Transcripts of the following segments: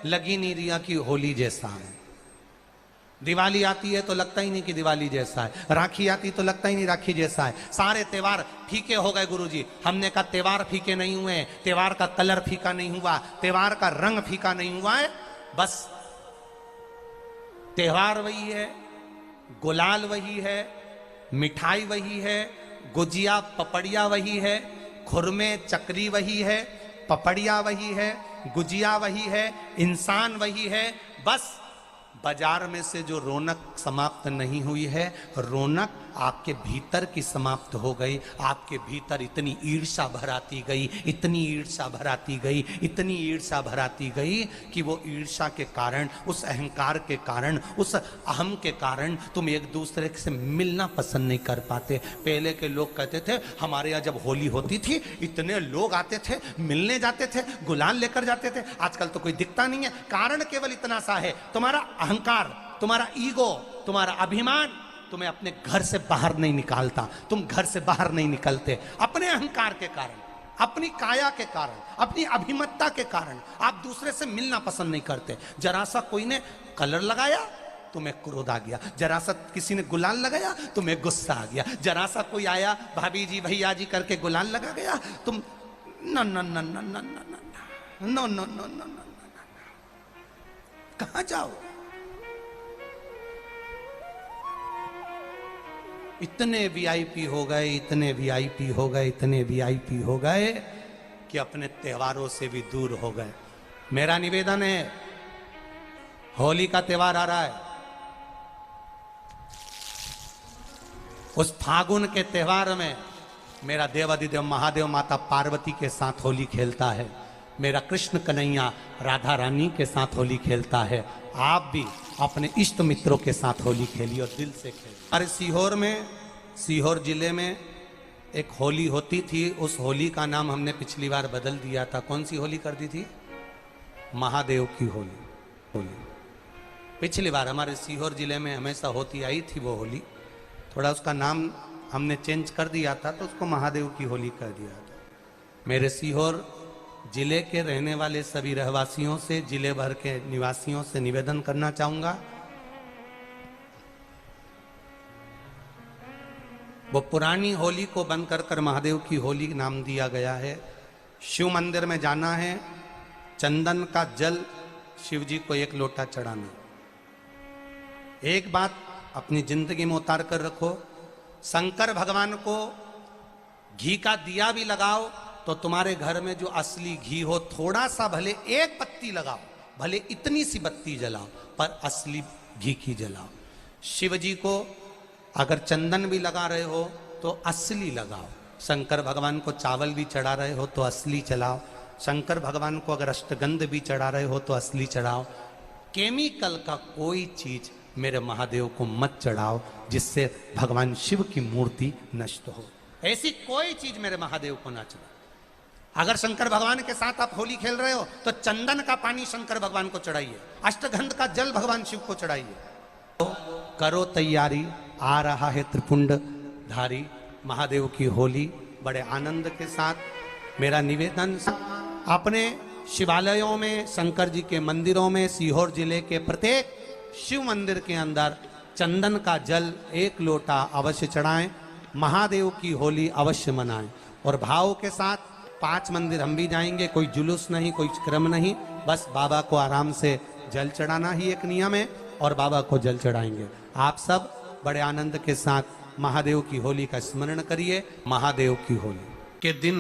लगी नहीं रिया कि होली जैसा है। दिवाली आती है तो लगता ही नहीं कि दिवाली जैसा है, राखी आती तो लगता ही नहीं राखी जैसा है। सारे त्योहार फीके हो गए गुरुजी। हमने कहा त्योहार फीके नहीं हुए, त्योहार का कलर फीका नहीं हुआ, त्योहार का रंग फीका नहीं हुआ है। बस त्योहार वही है, गुलाल वही है, मिठाई वही है, गुजिया पपड़िया वही है, खुरमे चकरी वही है, पपड़िया वही है, गुजिया वही है, इंसान वही है। बस बाजार में से जो रौनक समाप्त नहीं हुई है, रौनक आपके भीतर की समाप्त हो गई। आपके भीतर इतनी ईर्ष्या भराती गई, इतनी ईर्ष्या भराती गई, इतनी ईर्ष्या भराती गई कि वो ईर्ष्या के कारण, उस अहंकार के कारण, उस अहम के कारण तुम एक दूसरे से मिलना पसंद नहीं कर पाते। पहले के लोग कहते थे हमारे यहाँ जब होली होती थी इतने लोग आते थे, मिलने जाते थे, गुलाल लेकर जाते थे। आजकल तो कोई दिखता नहीं है। कारण केवल इतना सा है, तुम्हारा अहंकार, तुम्हारा ईगो, तुम्हारा अभिमान तुम्हें अपने घर से बाहर नहीं निकालता। तुम घर से बाहर नहीं निकलते अपने अहंकार के कारण, अपनी काया के कारण, अपनी अभिमतता के कारण। आप दूसरे से मिलना पसंद नहीं करते। जरा सा कोई ने कलर लगाया तुम्हें क्रोध आ गया, जरा सा किसी ने गुलाल लगाया तुम्हें गुस्सा आ गया, जरा सा कोई आया भाभी जी भैया जी करके गुलाल लगा गया, तुम न न न न न न न न न न। कहां जाओ? इतने वीआईपी हो गए, इतने वीआईपी हो गए, इतने वीआईपी हो गए कि अपने त्योहारों से भी दूर हो गए। मेरा निवेदन है, होली का त्योहार आ रहा है, उस फागुन के त्योहार में मेरा देवाधिदेव महादेव माता पार्वती के साथ होली खेलता है, मेरा कृष्ण कन्हैया राधा रानी के साथ होली खेलता है। आप भी अपने इष्ट मित्रों के साथ होली खेलिए और दिल से खेलिए। अरे सीहोर में, सीहोर जिले में एक होली होती थी। उस होली का नाम हमने पिछली बार बदल दिया था। कौन सी होली कर दी थी? महादेव की होली। पिछली बार हमारे सीहोर जिले में हमेशा होती आई थी वो होली, थोड़ा उसका नाम हमने चेंज कर दिया था तो उसको महादेव की होली कर दिया था। मेरे सीहोर जिले के रहने वाले सभी रहवासियों से, जिले भर के निवासियों से निवेदन करना चाहूंगा, वो पुरानी होली को बंद कर महादेव की होली नाम दिया गया है। शिव मंदिर में जाना है, चंदन का जल शिव जी को 1 लोटा चढ़ाना। एक बात अपनी जिंदगी में उतार कर रखो, शंकर भगवान को घी का दिया भी लगाओ तो तुम्हारे घर में जो असली घी हो, थोड़ा सा भले 1 पत्ती लगाओ, भले इतनी सी बत्ती जलाओ, पर असली घी की जलाओ। शिव जी को अगर चंदन भी लगा रहे हो तो असली लगाओ। शंकर भगवान को चावल भी चढ़ा रहे हो तो असली चलाओ। शंकर भगवान को अगर अष्टगंध भी चढ़ा रहे हो तो असली चढ़ाओ। केमिकल का कोई चीज मेरे महादेव को मत चढ़ाओ जिससे भगवान शिव की मूर्ति नष्ट हो। ऐसी कोई चीज मेरे महादेव को ना चढ़ाओ। अगर शंकर भगवान के साथ आप होली खेल रहे हो तो चंदन का पानी शंकर भगवान को चढ़ाइए, अष्टगंध का जल भगवान शिव को चढ़ाइए। तो करो तैयारी, आ रहा है त्रिपुंड धारी महादेव की होली। बड़े आनंद के साथ मेरा निवेदन, अपने शिवालयों में, शंकर जी के मंदिरों में, सीहोर जिले के प्रत्येक शिव मंदिर के अंदर चंदन का जल 1 लोटा अवश्य चढ़ाएं, महादेव की होली अवश्य मनाएं। और भाव के साथ 5 मंदिर हम भी जाएंगे, कोई जुलूस नहीं, कोई क्रम नहीं, बस बाबा को आराम से जल चढ़ाना ही एक नियम है और बाबा को जल चढ़ाएंगे। आप सब बड़े आनंद के साथ महादेव की होली का स्मरण करिए। महादेव की होली के दिन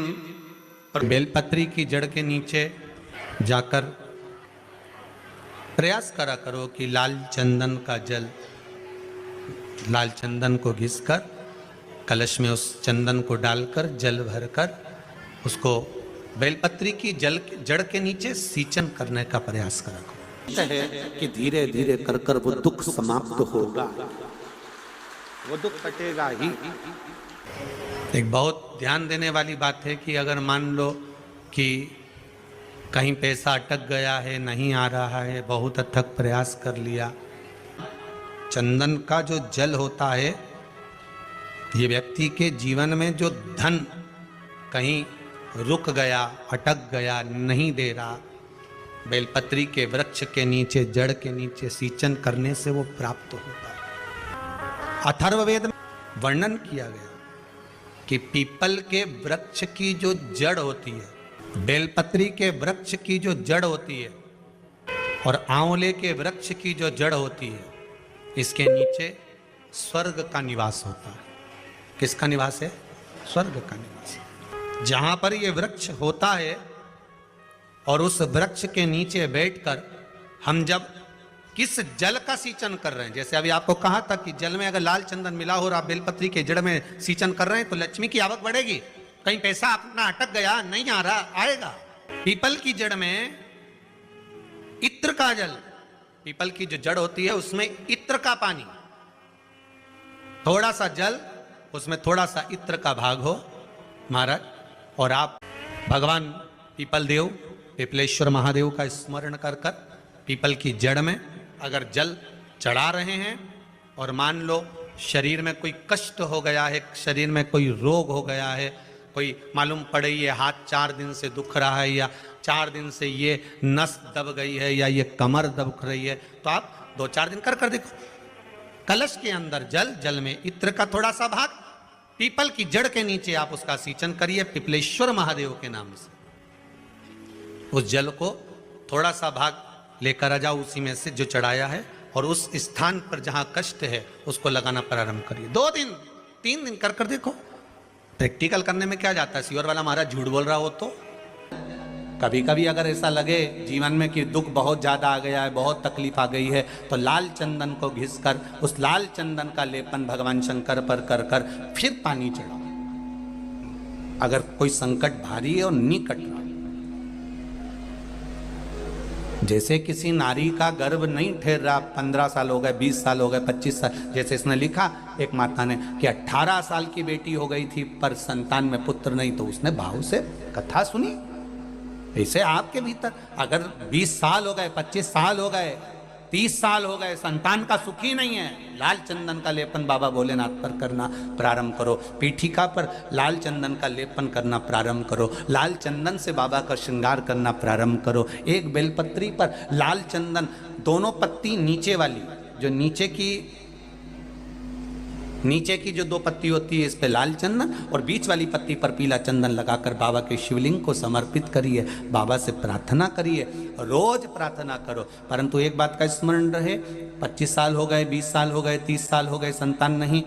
बेलपत्री की जड़ के नीचे जाकर प्रयास करा करो कि लाल चंदन का जल, लाल चंदन को घिसकर कलश में उस चंदन को डालकर जल भरकर उसको बेलपत्री की जड़ के नीचे सींचन करने का प्रयास करा है कि धीरे धीरे कर वो दुख समाप्त होगा, वो दुख कटेगा ही। एक बहुत ध्यान देने वाली बात है कि अगर मान लो कि कहीं पैसा अटक गया है, नहीं आ रहा है, बहुत अथक प्रयास कर लिया, चंदन का जो जल होता है ये व्यक्ति के जीवन में जो धन कहीं रुक गया, अटक गया, नहीं दे रहा, बेलपत्री के वृक्ष के नीचे, जड़ के नीचे सिंचन करने से वो प्राप्त होता है। अथर्ववेद में वर्णन किया गया कि पीपल के वृक्ष की जो जड़ होती है, बेलपत्री के वृक्ष की जो जड़ होती है और आंवले के वृक्ष की जो जड़ होती है, इसके नीचे स्वर्ग का निवास होता है। किसका निवास है? स्वर्ग का निवास। जहां पर ये वृक्ष होता है और उस वृक्ष के नीचे बैठकर हम जब किस जल का सिंचन कर रहे हैं, जैसे अभी आपको कहा था कि जल में अगर लाल चंदन मिला हो और आप बेलपत्री के जड़ में सिंचन कर रहे हैं तो लक्ष्मी की आवक बढ़ेगी। कहीं पैसा अपना अटक गया, नहीं आ रहा, आएगा। पीपल की जड़ में इत्र का जल, पीपल की जो जड़ होती है उसमें इत्र का पानी, थोड़ा सा जल, उसमें थोड़ा सा इत्र का भाग हो महाराज, और आप भगवान पीपल देव, पिपलेश्वर महादेव का स्मरण कर कर पीपल की जड़ में अगर जल चढ़ा रहे हैं और मान लो शरीर में कोई कष्ट हो गया है, शरीर में कोई रोग हो गया है, कोई मालूम पड़े ये हाथ 4 दिन से दुख रहा है या 4 दिन से ये नस दब गई है या ये कमर दब रही है, तो आप 2-4 दिन कर देखो। कलश के अंदर जल, जल में इत्र का थोड़ा सा भाग, पीपल की जड़ के नीचे आप उसका सिंचन करिए पिपलेश्वर महादेव के नाम से। उस जल को थोड़ा सा भाग लेकर आ जाओ उसी में से जो चढ़ाया है, और उस स्थान पर जहां कष्ट है उसको लगाना प्रारंभ करिए। 2 दिन 3 दिन कर देखो। प्रैक्टिकल करने में क्या जाता है? सियोर वाला महाराज झूठ बोल रहा हो तो कभी कभी अगर ऐसा लगे जीवन में कि दुख बहुत ज़्यादा आ गया है, बहुत तकलीफ आ गई है, तो लाल चंदन को घिसकर उस लाल चंदन का लेपन भगवान शंकर पर कर कर फिर पानी चढ़ाओ। अगर कोई संकट भारी है और निकट रहा, जैसे किसी नारी का गर्भ नहीं ठहर रहा, 15 साल हो गए, 20 साल हो गए, 25 साल, जैसे इसने लिखा एक माता ने कि 18 साल की बेटी हो गई थी पर संतान में पुत्र नहीं, तो उसने भाव से कथा सुनी। ऐसे आपके भीतर अगर 20 साल हो गए, 25 साल हो गए, 30 साल हो गए, संतान का सुख ही नहीं है, लाल चंदन का लेपन बाबा भोलेनाथ पर करना प्रारंभ करो। पीठिका पर लाल चंदन का लेपन करना प्रारंभ करो। लाल चंदन से बाबा का श्रृंगार करना प्रारंभ करो। एक बेलपत्री पर लाल चंदन, दोनों पत्ती नीचे वाली, जो नीचे की जो 2 पत्ती होती है इस पे लाल चंदन, और बीच वाली पत्ती पर पीला चंदन लगाकर बाबा के शिवलिंग को समर्पित करिए। बाबा से प्रार्थना करिए, रोज प्रार्थना करो। परंतु एक बात का स्मरण रहे, 25 साल हो गए, 20 साल हो गए, 30 साल हो गए, संतान नहीं,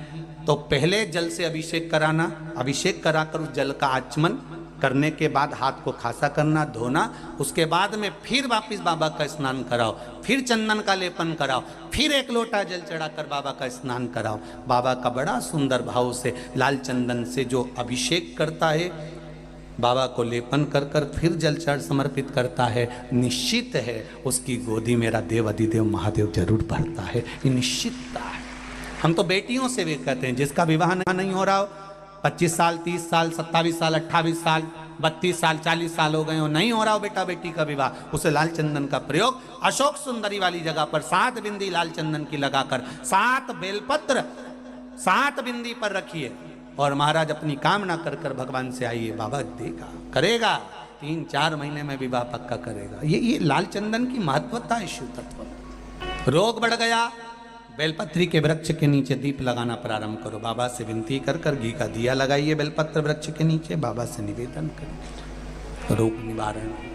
तो पहले जल से अभिषेक कराना, अभिषेक कराकर उस जल का आचमन करने के बाद हाथ को खासा करना, धोना, उसके बाद में फिर वापस बाबा का स्नान कराओ, फिर चंदन का लेपन कराओ, फिर 1 लोटा जल चढ़ाकर बाबा का स्नान कराओ। बाबा का बड़ा सुंदर भाव से लाल चंदन से जो अभिषेक करता है, बाबा को लेपन कर कर फिर जल चढ़ समर्पित करता है, निश्चित है उसकी गोदी मेरा देव अधिदेव महादेव जरूर भरता है। ये निश्चितता है। हम तो बेटियों से भी कहते हैं जिसका विवाह नहीं हो रहा हो, 25 साल, 30 साल, 27 साल, 28 साल, 32 साल, 40 साल हो गए हो, नहीं हो रहा हो बेटा बेटी का विवाह, उसे लाल चंदन का प्रयोग अशोक सुंदरी वाली जगह पर 7 बिंदी लाल चंदन की लगाकर 7 बेलपत्र 7 बिंदी पर रखिए और महाराज अपनी कामना कर कर भगवान से आइए, बाबा देगा, करेगा। 3-4 महीने में विवाह पक्का करेगा। ये लाल चंदन की महत्वता है शिव तत्व। रोग बढ़ गया, बेलपत्री के वृक्ष के नीचे दीप लगाना प्रारंभ करो। बाबा से विनती कर कर घी का दिया लगाइए बेलपत्र वृक्ष के नीचे, बाबा से निवेदन करिए, रोग निवारण।